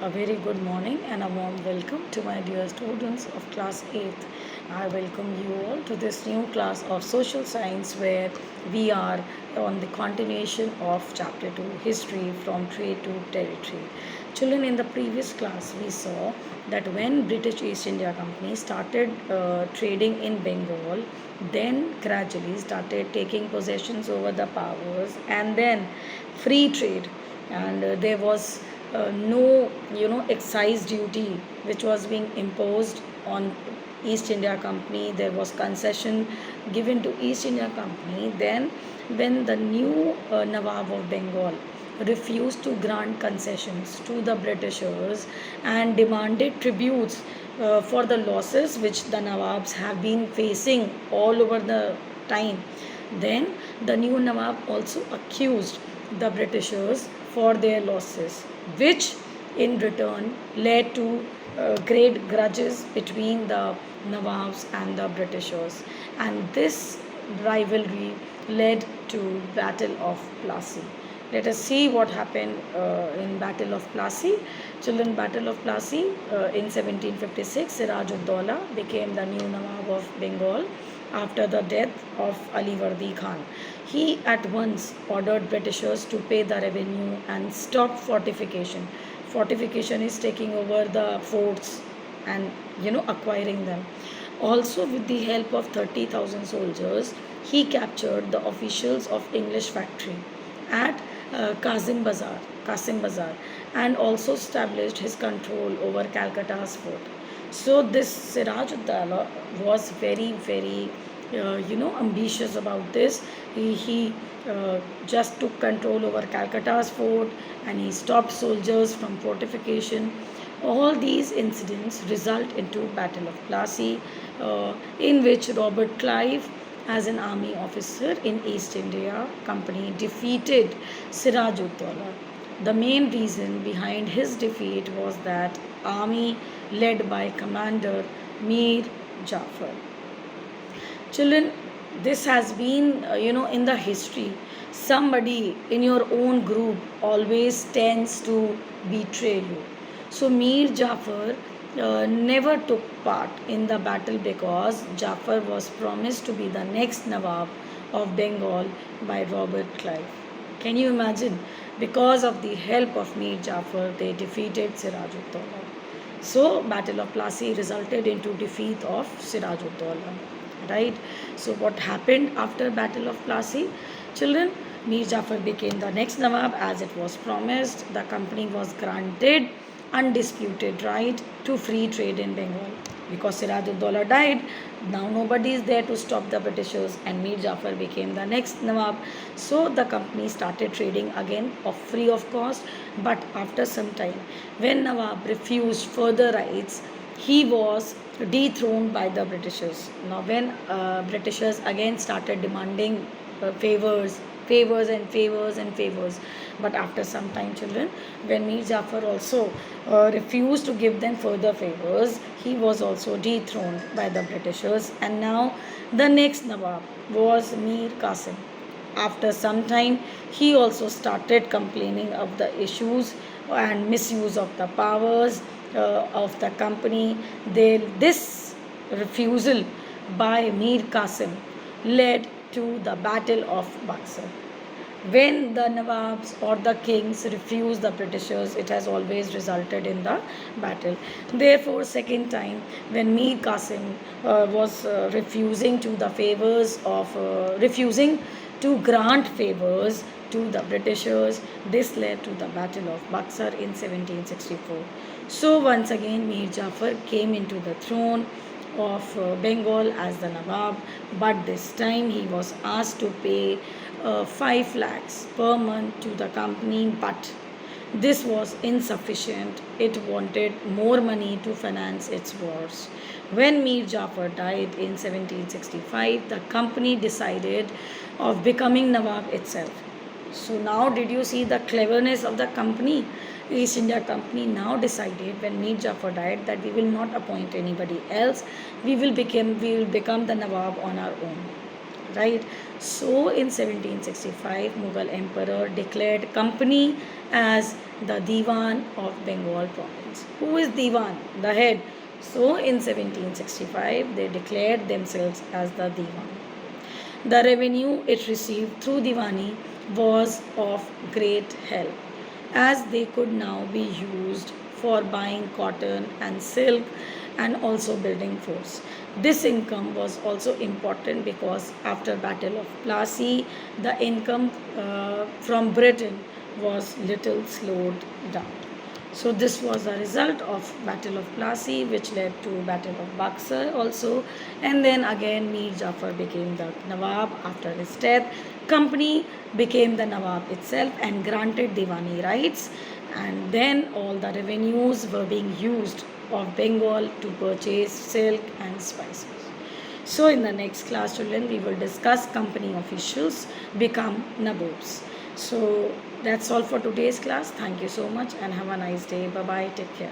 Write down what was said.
A very good morning and a warm welcome to my dear students of class 8th. I welcome you all to this new class of social science where we are on the continuation of chapter 2 history from trade to territory. Children, in the previous class we saw that when British East India Company started trading in Bengal, then gradually started taking possessions over the powers and then free trade, and there was no excise duty which was being imposed on East India Company. There was concession given to East India Company. Then when the new Nawab of Bengal refused to grant concessions to the Britishers and demanded tributes for the losses which the Nawabs have been facing all over the time, then the new Nawab also accused the Britishers for their losses, which in return led to great grudges between the Nawabs and the Britishers. And this rivalry led to Battle of Plassey. Let us see what happened in Battle of Plassey. Children, Battle of Plassey in 1756, Siraj ud Daulah became the new Nawab of Bengal after the death of Ali Vardi Khan. He at once ordered Britishers to pay the revenue and stop fortification. Fortification is taking over the forts and acquiring them. Also, with the help of 30,000 soldiers, he captured the officials of English factory at Qasim Bazar, and also established his control over Calcutta's fort. So this Siraj ud Daulah was very ambitious about this. He just took control over Calcutta's fort, and he stopped soldiers from fortification. All these incidents result into Battle of Plassey, in which Robert Clive, as an army officer in East India Company, defeated Siraj ud Daulah. The main reason behind his defeat was that army led by Commander Mir Jafar. Children, this has been in the history. Somebody in your own group always tends to betray you. So Mir Jafar never took part in the battle because Jafar was promised to be the next Nawab of Bengal by Robert Clive. Can you imagine? Because of the help of Mir Jafar, they defeated Siraj ud Daulah. So Battle of Plassey resulted into defeat of Siraj ud Daulah. Right? So what happened after Battle of Plassey? Children, Mir Jafar became the next Nawab as it was promised. The company was granted undisputed right to free trade in Bengal. Because Siraj ud Daulah died, now nobody is there to stop the Britishers, and Mir Jafar became the next Nawab. So the company started trading again free of cost. But after some time, when Nawab refused further rights, he was dethroned by the Britishers. Now, when Britishers again started demanding favors, but after some time, children, when Mir Jafar also refused to give them further favors, he was also dethroned by the Britishers, and now the next Nawab was Mir Qasim. After some time, he also started complaining of the issues and misuse of the powers of the company. This refusal by Mir Qasim led to the Battle of Buxar. When the Nawabs or the kings refuse the Britishers, it has always resulted in the battle. Therefore, second time, when Mir Qasim was refusing to grant favors to the Britishers, this led to the Battle of Buxar in 1764. So once again, Mir Jafar came into the throne of Bengal as the Nawab, but this time he was asked to pay 5 lakhs per month to the company, but this was insufficient. It wanted more money to finance its wars. When Mir Jafar died in 1765, the company decided of becoming Nawab itself. So now did you see the cleverness of the company? East India Company now decided when Mir Jafar died that we will not appoint anybody else. We will become the Nawab on our own. right? So in 1765, Mughal emperor declared company as the Diwan of Bengal province. Who is Diwan? The head. So in 1765, they declared themselves as the Diwan. The revenue it received through Diwani was of great help, as they could now be used for buying cotton and silk and also building forts. This income was also important because after Battle of Plassey, the income from Britain was little slowed down. So this was the result of Battle of Plassey, which led to Battle of Buxar also, and then again Mir Jafar became the Nawab after his death. Company became the Nawab itself and granted Diwani rights, and then all the revenues were being used of Bengal to purchase silk and spices. So in the next class, children, we will discuss company officials become nabobs. So that's all for today's class. Thank you so much and have a nice day. Bye bye. Take care.